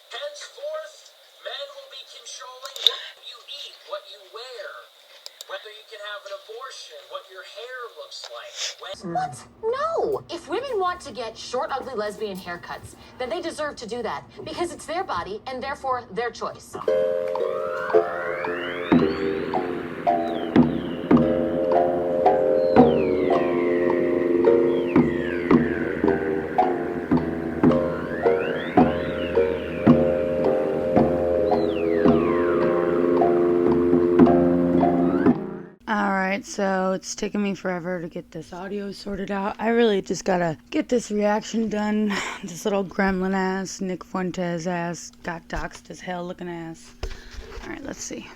Henceforth, men will be controlling what you eat, what you wear, whether you can have an abortion, what your hair looks like. What? No! If women want to get short, ugly lesbian haircuts, then they deserve to do that because it's their body and therefore their choice. Alright, so it's taken me forever to get this audio sorted out. I really just gotta get this reaction done. This little gremlin ass, Nick Fuentes ass, got doxed as hell looking ass. Alright, let's see.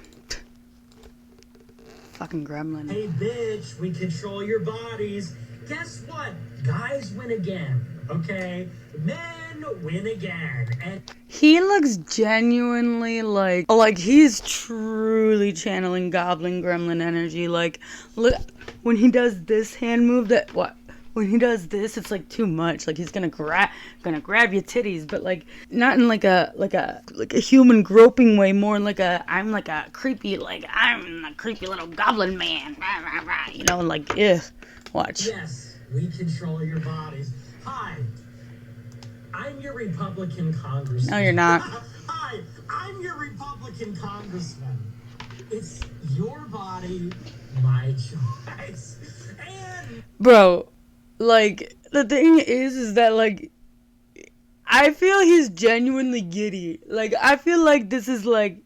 Fucking gremlin. Hey bitch, we control your bodies. Guess what? Guys win again, okay? Men win again. And he looks genuinely like he's truly channeling goblin gremlin energy. Like, look, when he does this hand move, when he does this, it's like too much. Like he's gonna grab your titties, but like not in like a human groping way, more in I'm a creepy little goblin man. You know, like watch. yes, we control your bodies. Hi, I'm your Republican congressman. No, you're not. Hi, I'm your Republican congressman. It's your body, my choice. And Bro, like, the thing is that, like, I feel he's genuinely giddy. Like, I feel like this is, like,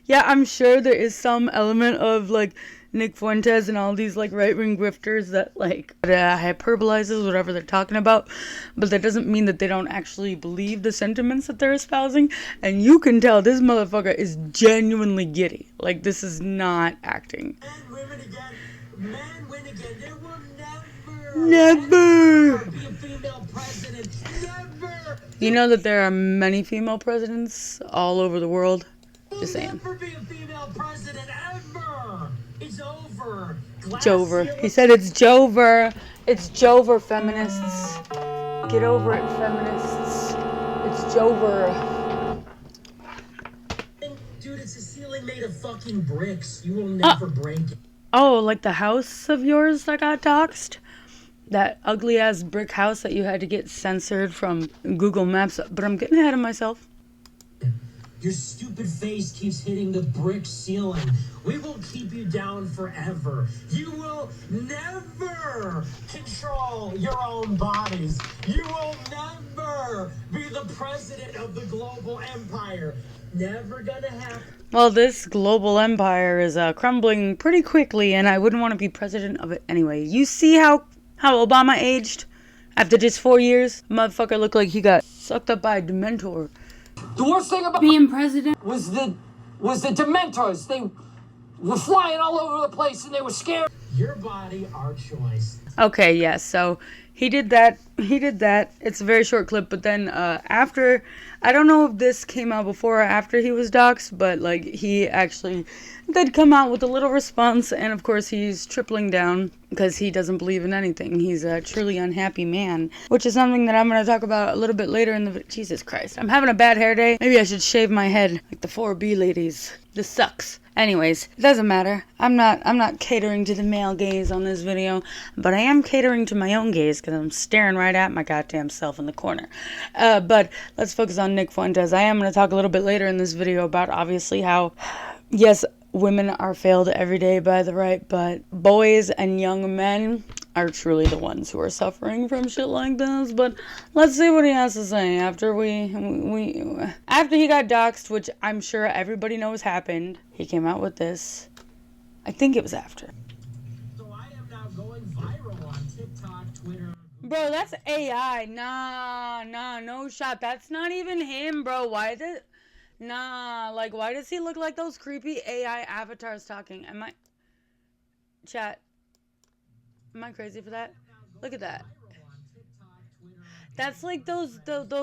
yeah, I'm sure there is some element of, like, Nick Fuentes and all these, like, right-wing grifters that, like, hyperbolizes whatever they're talking about, but that doesn't mean that they don't actually believe the sentiments that they're espousing, and you can tell this motherfucker is genuinely giddy. Like, this is not acting. men win again. Men win again. There will Never be a female president. Never. You know that there are many female presidents all over the world? Just saying. Never be a female president ever. It's over. Jover. He said it's Jover. It's Jover, feminists. Get over it, feminists. It's Jover. Dude, it's a ceiling made of fucking bricks. You will never break it. Oh, like the house of yours that got doxed? That ugly ass brick house that you had to get censored from Google Maps. But I'm getting ahead of myself. Your stupid face keeps hitting the brick ceiling. We will keep you down forever. You will never control your own bodies. You will never be the president of the global empire. Never gonna happen. Well, this global empire is crumbling pretty quickly, and I wouldn't want to be president of it anyway. You see how Obama aged after just 4 years? Motherfucker looked like he got sucked up by a Dementor. The worst thing about Being president was the Dementors. They were flying all over the place and they were scared. Your body, our choice. Okay, yes, yeah, so he did that. It's a very short clip, but then after, I don't know if this came out before or after he was doxxed, but like he actually did come out with a little response, and of course he's tripling down because he doesn't believe in anything. He's a truly unhappy man, which is something that I'm going to talk about a little bit later in the Jesus Christ. I'm having a bad hair day. Maybe I should shave my head like the 4B ladies. This sucks. Anyways, it doesn't matter. I'm not catering to the male gaze on this video, but I am catering to my own gaze because I'm staring right at my goddamn self in the corner. But let's focus on Nick Fuentes. I am going to talk a little bit later in this video about obviously how, yes, women are failed every day by the right, but boys and young men are truly the ones who are suffering from shit like this. But let's see what he has to say after after he got doxxed, which I'm sure everybody knows happened. He came out with this. I think it was after. So I am now going viral on TikTok, Twitter. Bro, that's AI. Nah, no shot. That's not even him, bro. Why does he look like those creepy AI avatars talking? Chat, am I crazy for that? Look at that. That's like those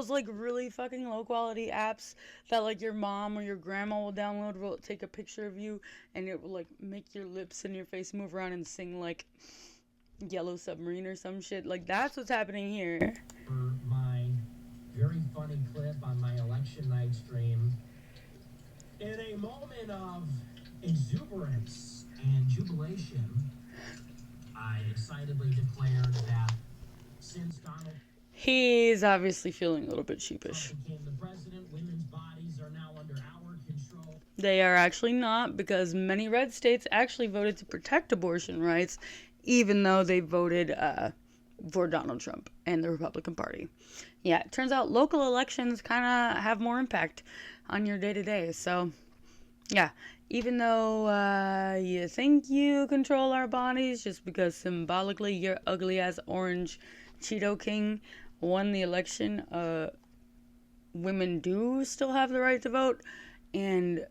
like really fucking low quality apps that like your mom or your grandma will download. Will take a picture of you and it will like make your lips and your face move around and sing like Yellow Submarine or some shit. Like that's what's happening here. For my very funny clip on my election night stream. moment of exuberance and jubilation, I excitedly declared that since Donald He's obviously feeling a little bit Trump sheepish. became the president, women's bodies are now under our control. They are actually not, because many red states actually voted to protect abortion rights, even though they voted for Donald Trump and the Republican Party. Yeah, it turns out local elections kind of have more impact on your day-to-day. So, yeah, even though you think you control our bodies just because symbolically your ugly-ass orange Cheeto King won the election, women do still have the right to vote. And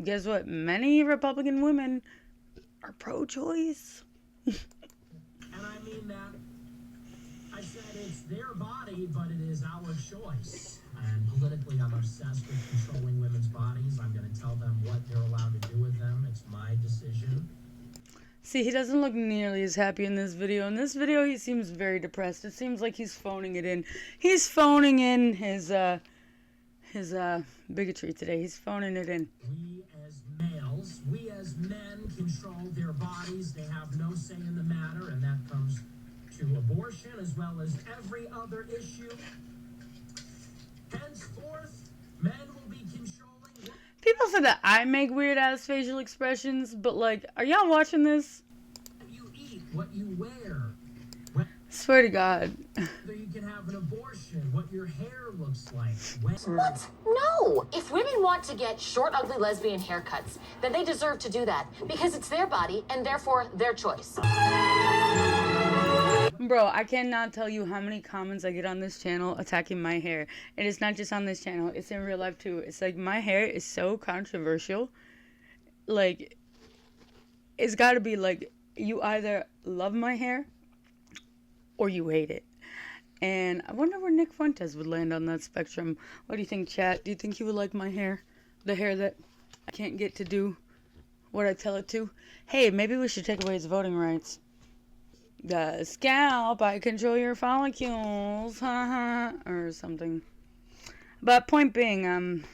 guess what? Many Republican women are pro-choice. And I mean that. I said it's their body, but it is our choice. And politically, I'm obsessed with controlling women's bodies. I'm going to tell them what they're allowed to do with them. It's my decision. See, he doesn't look nearly as happy in this video. In this video, he seems very depressed. It seems like he's phoning it in. He's phoning in his bigotry today. He's phoning it in. We as males, we as men control their bodies. They have no say in the matter, and that comes to abortion as well as every other issue. Henceforth, men will be controlling. People said that I make weird-ass facial expressions, but, like, are y'all watching this? What you eat, what you wear. Swear to God. Whether you can have an abortion, what your hair looks like. What? No! If women want to get short, ugly lesbian haircuts, then they deserve to do that because it's their body and therefore their choice. Bro, I cannot tell you how many comments I get on this channel attacking my hair. And it's not just on this channel, it's in real life too. It's like, my hair is so controversial. Like, it's gotta be like, you either love my hair or you hate it. And I wonder where Nick Fuentes would land on that spectrum. What do you think, chat? Do you think he would like my hair? The hair that I can't get to do what I tell it to? Hey, maybe we should take away his voting rights. The scalp, I control your follicles, or something. But point being,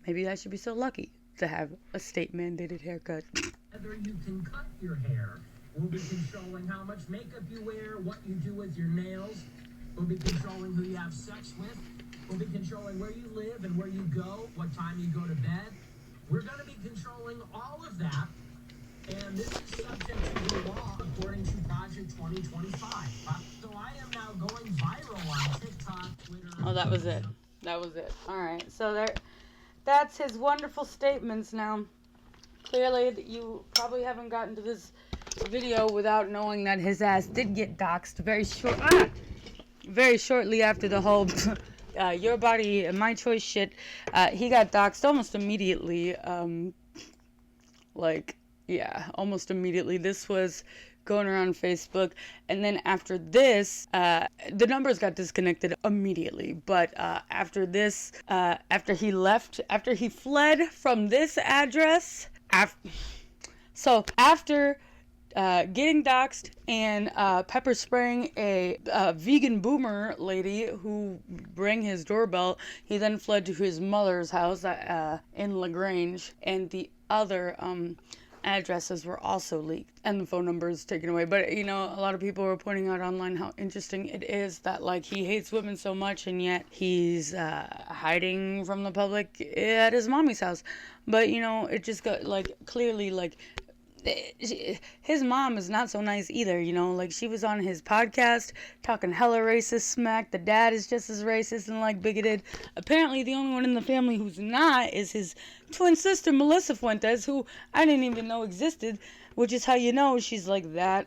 maybe I should be so lucky to have a state-mandated haircut. Whether you can cut your hair, we'll be controlling how much makeup you wear, what you do with your nails. We'll be controlling who you have sex with. We'll be controlling where you live and where you go, what time you go to bed. We're going to be controlling all of that. And this is subject to the law according to Project 2025. So I am now going viral on TikTok, Twitter. Oh, that was it. That was it. Alright, so that's his wonderful statements now. Clearly, you probably haven't gotten to this video without knowing that his ass did get doxxed very shortly after the whole your body, my choice shit. He got doxxed almost immediately. Yeah, almost immediately. This was going around Facebook, and then after this, the numbers got disconnected immediately. But after this, after he fled from this address, after getting doxxed and pepper spraying a vegan boomer lady who rang his doorbell, he then fled to his mother's house in LaGrange, and the other addresses were also leaked and the phone numbers taken away. But you know, a lot of people were pointing out online how interesting it is that, like, he hates women so much and yet he's hiding from the public at his mommy's house. But you know, it just got, like, clearly, like, his mom is not so nice either, you know. Like, she was on his podcast talking hella racist smack. The dad is just as racist and, like, bigoted. Apparently the only one in the family who's not is his twin sister Melissa Fuentes, who I didn't even know existed, which is how you know she's like that.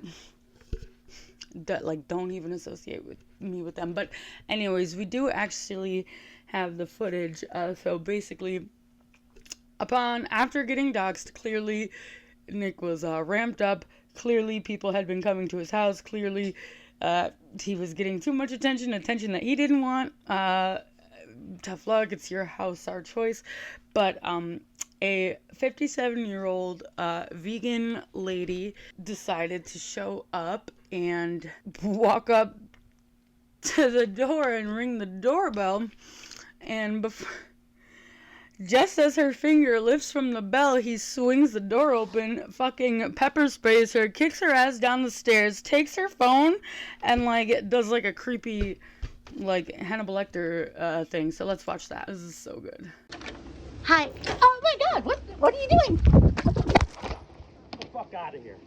Like, don't even associate with me with them. But anyways, we do actually have the footage. So basically, after getting doxxed, clearly Nick was ramped up. Clearly people had been coming to his house. Clearly he was getting too much attention that he didn't want. Tough luck, it's your house, our choice. But a 57-year-old vegan lady decided to show up and walk up to the door and ring the doorbell. And just as her finger lifts from the bell, he swings the door open, fucking pepper sprays her, kicks her ass down the stairs, takes her phone, and, like, does, like, a creepy, like, Hannibal Lecter thing. So let's watch that. This is so good. Hi. Oh my God, what are you doing? Get the fuck out of here.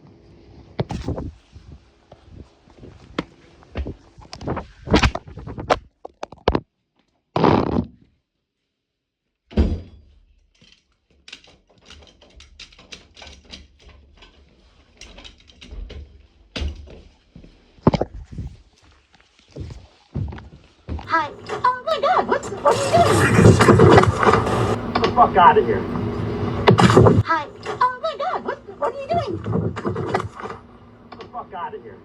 Hi. Oh my God, what are you doing? Get the fuck out of here. Hi. Oh my God, what are you doing? Get the fuck out of here.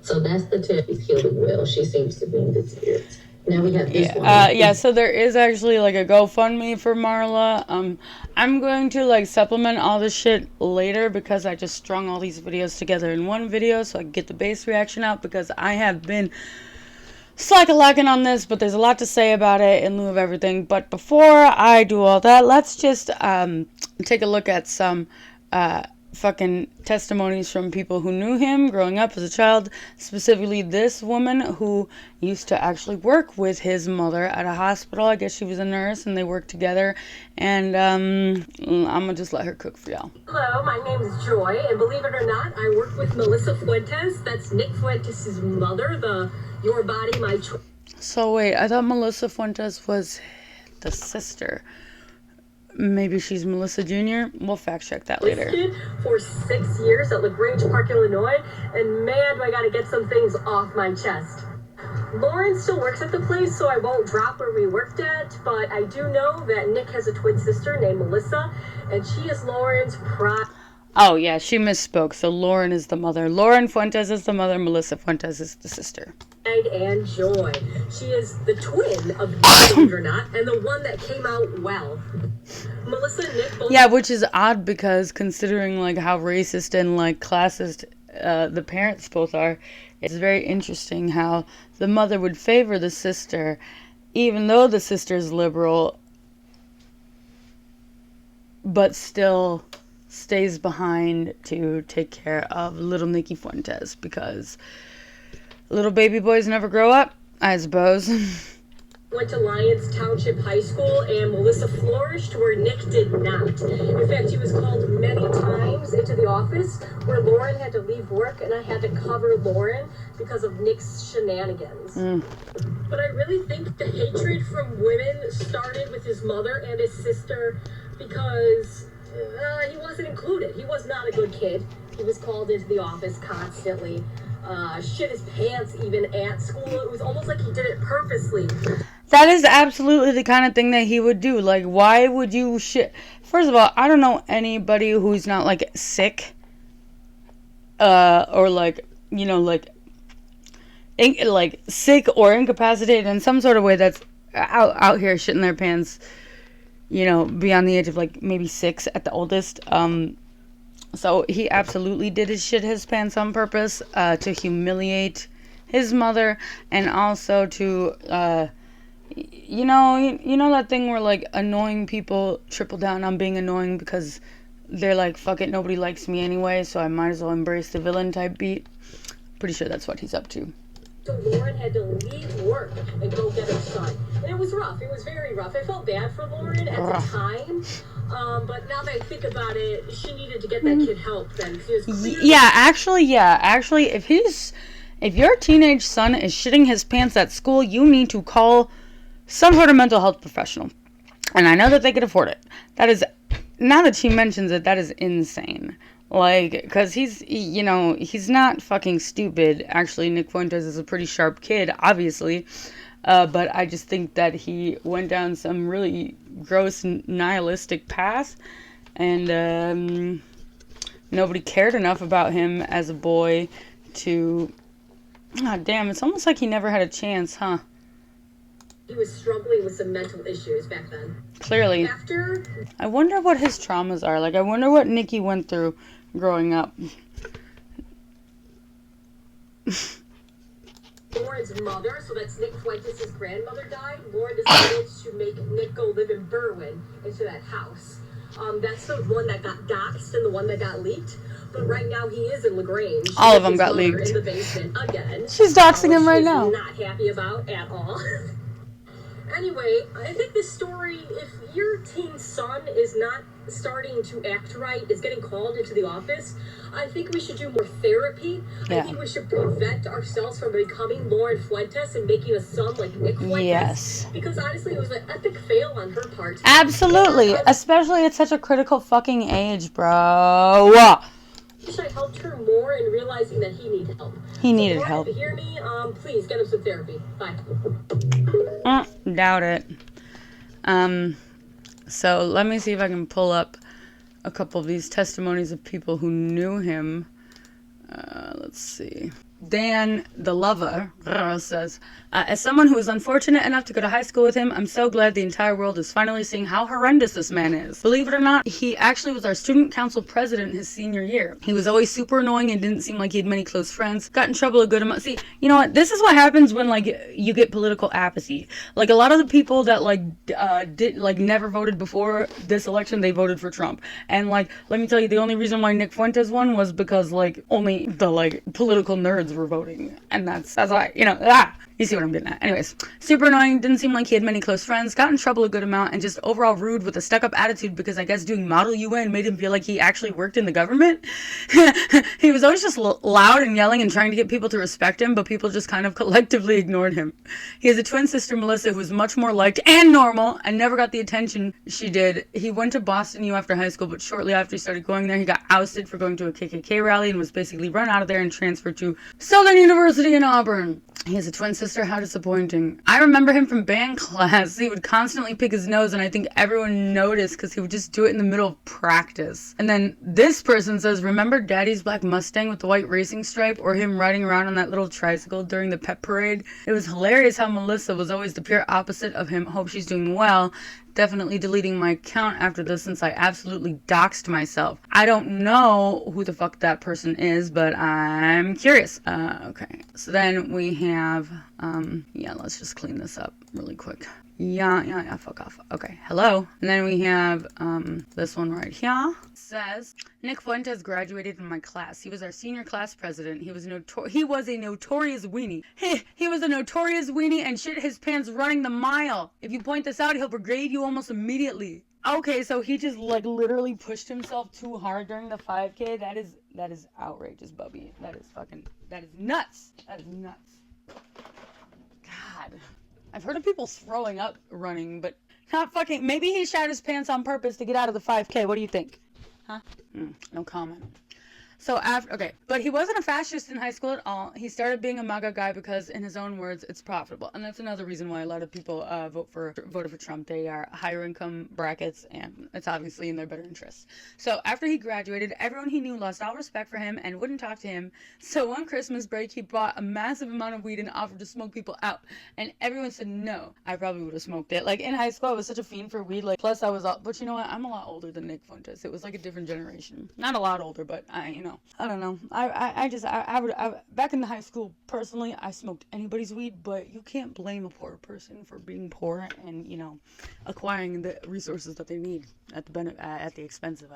So that's the tip. He's healing well. She seems to be in good spirits. Now we have this one. Yeah, so there is actually, like, a GoFundMe for Marla. I'm going to, like, supplement all this shit later because I just strung all these videos together in one video so I can get the base reaction out, because I have been slack-a-lacking on this, but there's a lot to say about it in lieu of everything. But before I do all that, let's just take a look at some fucking testimonies from people who knew him growing up as a child, specifically this woman who used to actually work with his mother at a hospital. I guess she was a nurse and they worked together, and I'm gonna just let her cook for y'all. Hello, my name is Joy, and believe it or not, I work with Melissa Fuentes. That's Nick Fuentes' mother, the Your Body, My Choice. So wait, I thought Melissa Fuentes was the sister. Maybe she's Melissa Jr.? We'll fact check that later. For 6 years at LaGrange Park, Illinois, and man, do I gotta get some things off my chest. Lauren still works at the place, so I won't drop where we worked at, but I do know that Nick has a twin sister named Melissa, and she is Lauren's pride. Oh, yeah, she misspoke. So Lauren is the mother. Lauren Fuentes is the mother. Melissa Fuentes is the sister. And joy. She is the twin of Nick, believe it or not, and the one that came out well. Melissa and Nick both... Yeah, which is odd because considering, like, how racist and, like, classist the parents both are, it's very interesting how the mother would favor the sister, even though the sister's liberal, but still stays behind to take care of little Nicky Fuentes, because little baby boys never grow up, I suppose. Went to Lyons Township High School, and Melissa flourished where Nick did not. In fact, he was called many times into the office where Lauren had to leave work, and I had to cover Lauren because of Nick's shenanigans. But I really think the hatred from women started with his mother and his sister because he wasn't included. He was not a good kid. He was called into the office constantly. Shit his pants even at school. It was almost like he did it purposely. That is absolutely the kind of thing that he would do. Like, why would you shit? First of all, I don't know anybody who's not, like, sick. Or, like, you know, like sick or incapacitated in some sort of way that's out here shitting their pants, you know, beyond the age of, like, maybe 6 at the oldest. So he absolutely did his pants on purpose, to humiliate his mother, and also to, you know that thing where, like, annoying people triple down on being annoying because they're like, fuck it, nobody likes me anyway, so I might as well embrace the villain type beat. Pretty sure that's what he's up to. So Lauren had to leave work and go get her son. And it was rough. It was very rough. I felt bad for Lauren at the time. But now that I think about it, she needed to get that kid help then. Actually, if your teenage son is shitting his pants at school, you need to call some sort of mental health professional. And I know that they could afford it. That is, now that she mentions it, that is insane. Like, because he's not fucking stupid. Actually, Nick Fuentes is a pretty sharp kid, obviously. But I just think that he went down some really gross nihilistic path. And nobody cared enough about him as a boy to God damn, it's almost like he never had a chance, huh? He was struggling with some mental issues back then. Clearly. I wonder what his traumas are. Like, I wonder what Nikki went through growing up. Lauren's mother, so that's Nick Fuentes' grandmother, died. Lauren decided to make Nick go live in Berwyn into that house. That's the one that got doxxed and the one that got leaked. But right now he is in LaGrange. All of them got leaked. In the basement again. She's doxing him right now. Not happy about at all. Anyway, I think this story, if your teen son is not starting to act right, is getting called into the office, I think we should do more therapy. Yeah. I think we should prevent ourselves from becoming Lauren Fuentes and making a son like Nick Fuentes. Yes. Because honestly, it was an epic fail on her part. Absolutely. Especially at such a critical fucking age, bro. I wish I helped her more in realizing that he needed help. He needed Lauren, help. If you hear me, please get him some therapy. Bye. Doubt it. So let me see if I can pull up a couple of these testimonies of people who knew him. Let's see. Dan, the lover, says, as someone who was unfortunate enough to go to high school with him, I'm so glad the entire world is finally seeing how horrendous this man is. Believe it or not, he actually was our student council president his senior year. He was always super annoying and didn't seem like he had many close friends. Got in trouble a good amount. See, you know what? This is what happens when, like, you get political apathy. Like, a lot of the people that, like, never voted before this election, they voted for Trump. And, like, let me tell you, the only reason why Nick Fuentes won was because, like, only the, like, political nerds were voting. And that's why, you know, you see what I'm getting at. Anyways, super annoying, didn't seem like he had many close friends, got in trouble a good amount, and just overall rude with a stuck-up attitude because I guess doing Model UN made him feel like he actually worked in the government. He was always just loud and yelling and trying to get people to respect him, but people just kind of collectively ignored him. He has a twin sister, Melissa, who was much more liked and normal and never got the attention she did. He went to Boston U after high school, but shortly after he started going there, he got ousted for going to a KKK rally and was basically run out of there and transferred to Southern University in Auburn. He has a twin sister. How disappointing. I remember him from band class. He would constantly pick his nose, and I think everyone noticed because he would just do it in the middle of practice. And then this person says, remember Daddy's black Mustang with the white racing stripe, or him riding around on that little tricycle during the pep parade? It was hilarious how Melissa was always the pure opposite of him. Hope she's doing well. Definitely deleting my account after this since I absolutely doxed myself. I don't know who the fuck that person is, but I'm curious. Okay, so then we have, yeah, let's just clean this up really quick. Yeah, fuck off. Okay, hello. And then we have, this one right here. It says, Nick Fuentes graduated in my class. He was our senior class president. He was a notorious weenie. He was a notorious weenie and shit his pants running the mile. If you point this out, he'll brigade you almost immediately. Okay, so he just, like, literally pushed himself too hard during the 5K. That is outrageous, Bubby. That is nuts. That is nuts. God. I've heard of people throwing up running, but not fucking... Maybe he shat his pants on purpose to get out of the 5K. What do you think? Huh? No comment. So after... Okay. But he wasn't a fascist in high school at all. He started being a MAGA guy because, in his own words, it's profitable. And that's another reason why a lot of people voted for Trump. They are higher income brackets, and it's obviously in their better interests. So after he graduated, everyone he knew lost all respect for him and wouldn't talk to him. So one Christmas break, he bought a massive amount of weed and offered to smoke people out. And everyone said no. I probably would have smoked it. Like, in high school, I was such a fiend for weed. Like, plus I was all... But you know what? I'm a lot older than Nick Fuentes. It was like a different generation. Not a lot older, but I don't know. I would back in the high school, personally, I smoked anybody's weed, but you can't blame a poor person for being poor and, acquiring the resources that they need at the expense of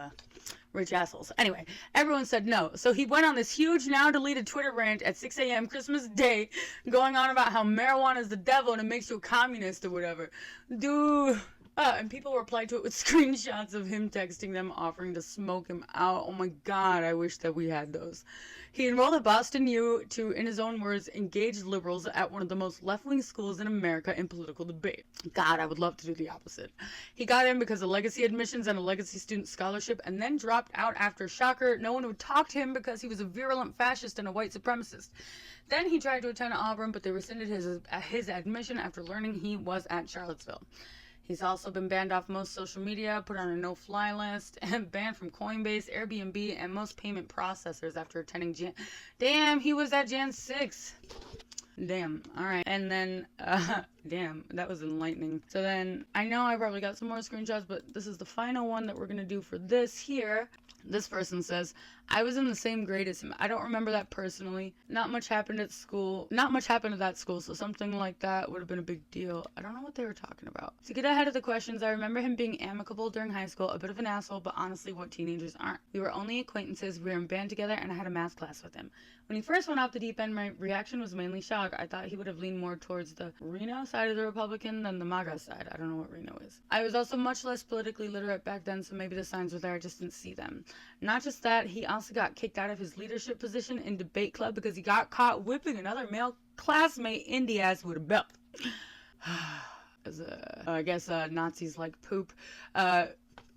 rich assholes. Anyway, everyone said no. So he went on this huge, now deleted Twitter rant at 6 a.m. Christmas Day, going on about how marijuana is the devil and it makes you a communist or whatever. Dude... and people replied to it with screenshots of him texting them offering to smoke him out. Oh my god, I wish that we had those. He enrolled at Boston U to, in his own words, engage liberals at one of the most left-wing schools in America in political debate. God, I would love to do the opposite. He got in because of legacy admissions and a legacy student scholarship, and then dropped out after, shocker, no one would talk to him because he was a virulent fascist and a white supremacist. Then he tried to attend Auburn, but they rescinded his admission after learning he was at Charlottesville. He's also been banned off most social media, put on a no-fly list, and banned from Coinbase, Airbnb, and most payment processors after attending Damn, he was at Jan 6. Damn. All right. And then, damn, that was enlightening. So then, I know I probably got some more screenshots, but this is the final one that we're going to do for this here. This person says, I was in the same grade as him. I don't remember that personally. Not much happened at school. Not much happened at that school, so something like that would have been a big deal. I don't know what they were talking about. To get ahead of the questions, I remember him being amicable during high school, a bit of an asshole, but honestly, what teenagers aren't. We were only acquaintances, we were in band together, and I had a math class with him. When he first went off the deep end, my reaction was mainly shock. I thought he would have leaned more towards the Reno side of the Republican than the MAGA side. I don't know what Reno is. I was also much less politically literate back then, so maybe the signs were there, I just didn't see them. Not just that, he also got kicked out of his leadership position in debate club because he got caught whipping another male classmate in the ass with a belt. I guess Nazis like poop.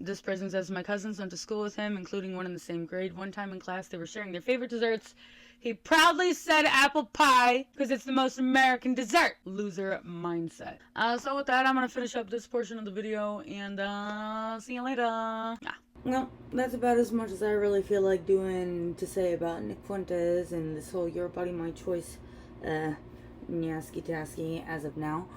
This person says, my cousins went to school with him, including one in the same grade. One time in class, they were sharing their favorite desserts. He proudly said apple pie because it's the most American dessert. Loser mindset. So with that, I'm going to finish up this portion of the video and see you later. Yeah. Well, that's about as much as I really feel like doing to say about Nick Fuentes and this whole your body, my choice nasky-tasky as of now.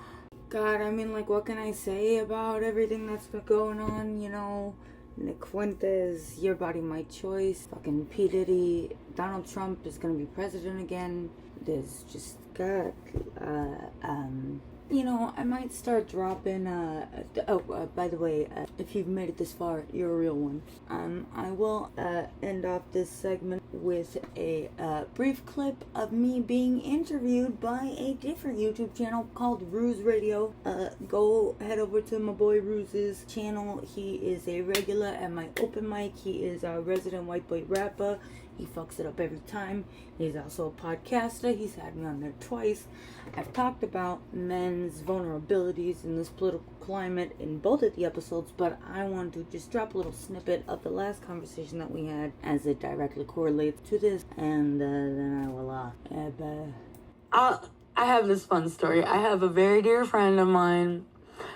God, I mean, like, what can I say about everything that's been going on, you know? Nick Fuentes, your body, my choice, fucking P. Diddy, Donald Trump is gonna be president again. There's just, God, you know, I might start dropping, by the way, if you've made it this far, you're a real one. I will, end off this segment with a, brief clip of me being interviewed by a different YouTube channel called Ruse Radio. Go head over to my boy Ruse's channel. He is a regular at my open mic. He is a resident white boy rapper. He fucks it up every time. He's also a podcaster. He's had me on there twice. I've talked about men's vulnerabilities in this political climate in both of the episodes, but I want to just drop a little snippet of the last conversation that we had as it directly correlates to this, and then I will, I have this fun story. I have a very dear friend of mine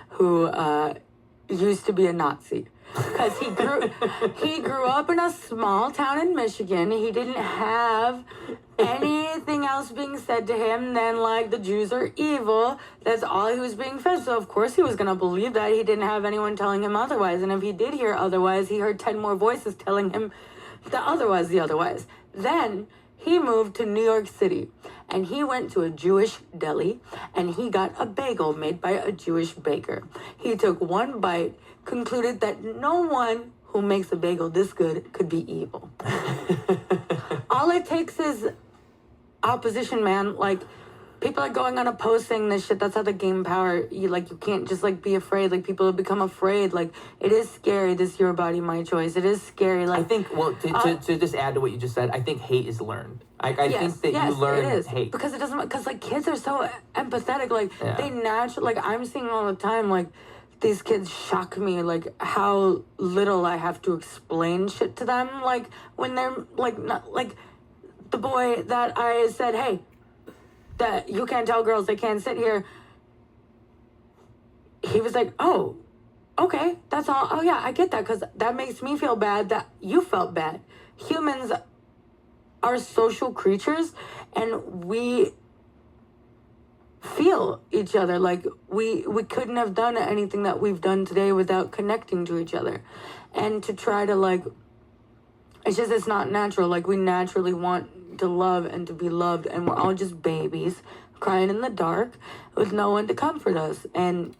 who, used to be a Nazi. Because he grew up in a small town in Michigan. He didn't have anything else being said to him than, like, the Jews are evil. That's all he was being fed. So, of course, he was going to believe that. He didn't have anyone telling him otherwise. And if he did hear otherwise, he heard 10 more voices telling him the otherwise. Then he moved to New York City, and he went to a Jewish deli, and he got a bagel made by a Jewish baker. He took one bite, concluded that no one who makes a bagel this good could be evil. All it takes is opposition, man. Like, people are going on a post saying this shit. That's how they gain power. You can't just, like, be afraid. Like, people have become afraid. Like, it is scary, this your body, my choice. It is scary. Like, I think, well, to just add to what you just said, I think hate is learned. I think that you learn hate. Because it doesn't, because, like, kids are so empathetic. Like, they naturally, like, I'm seeing all the time, like, these kids shock me, like, how little I have to explain shit to them. Like, when they're, like, not, like, the boy that I said, hey, that you can't tell girls they can't sit here. He was like, oh, okay, that's all. Oh, yeah, I get that, because that makes me feel bad that you felt bad. Humans are social creatures, and we feel each other. Like, we couldn't have done anything that we've done today without connecting to each other. And to try to, like, it's not natural. Like, we naturally want to love and to be loved, and we're all just babies crying in the dark with no one to comfort us. And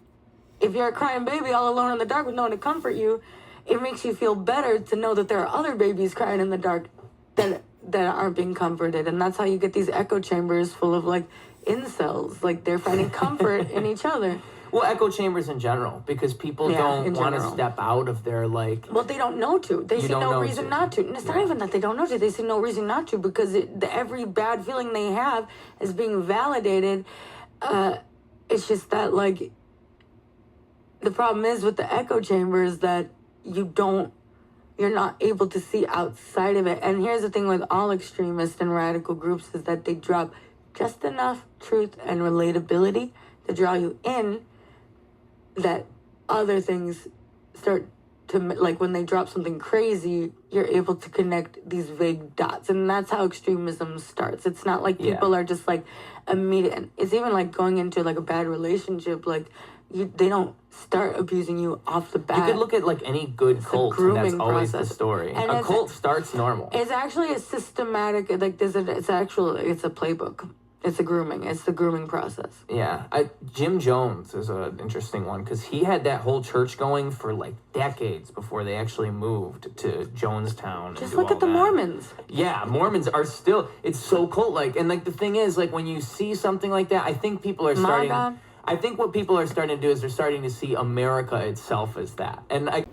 if you're a crying baby all alone in the dark with no one to comfort you, it makes you feel better to know that there are other babies crying in the dark that aren't being comforted. And that's how you get these echo chambers full of, like, incels. Like, they're finding comfort in each other. Well, echo chambers in general, because people don't want to step out of their, like... Well, they don't know to. They see no reason not to. And it's not even that they don't know to. They see no reason not to, because every bad feeling they have is being validated. It's just that, like, the problem is with the echo chamber is that you're not able to see outside of it. And here's the thing with all extremist and radical groups is that they drop just enough truth and relatability to draw you in, that other things start to, like, when they drop something crazy, you're able to connect these vague dots. And that's how extremism starts. It's not like people are just, like, immediate. It's even, like, going into, like, a bad relationship. Like, they don't start abusing you off the bat. You could look at, like, any good cult, and that's always the story. And a cult starts normal. It's actually a systematic, like, it's a playbook. It's the grooming process. Yeah. Jim Jones is an interesting one, because he had that whole church going for, like, decades before they actually moved to Jonestown. Just look at the Mormons. Yeah, Mormons are still, it's so cult-like. And, like, the thing is, like, when you see something like that, I think people are starting... I think what people are starting to do is they're starting to see America itself as that. And I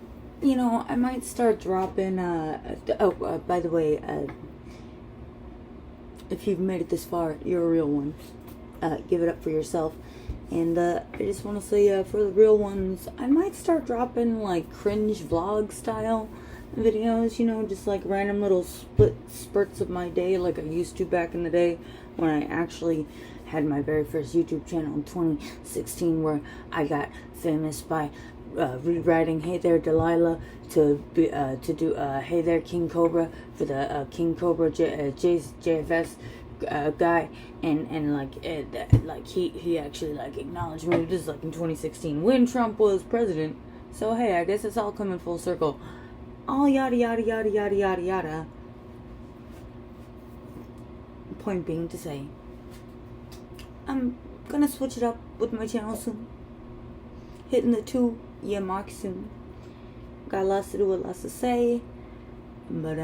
might start dropping, by the way, if you've made it this far, you're a real one. Give it up for yourself. And I just want to say, for the real ones, I might start dropping, like, cringe vlog style videos, just like random little spurts of my day, like I used to back in the day when I actually had my very first YouTube channel in 2016, where I got famous by rewriting "Hey There Delilah" to do "Hey There King Cobra" for the King Cobra JFS guy, and he actually, like, acknowledged me. This is, like, in 2016 when Trump was president. So hey, I guess it's all coming full circle. All yada yada yada yada yada yada. Point being to say, I'm gonna switch it up with my channel soon. Hitting the 2-year mark soon. Got lots to do with lots to say. But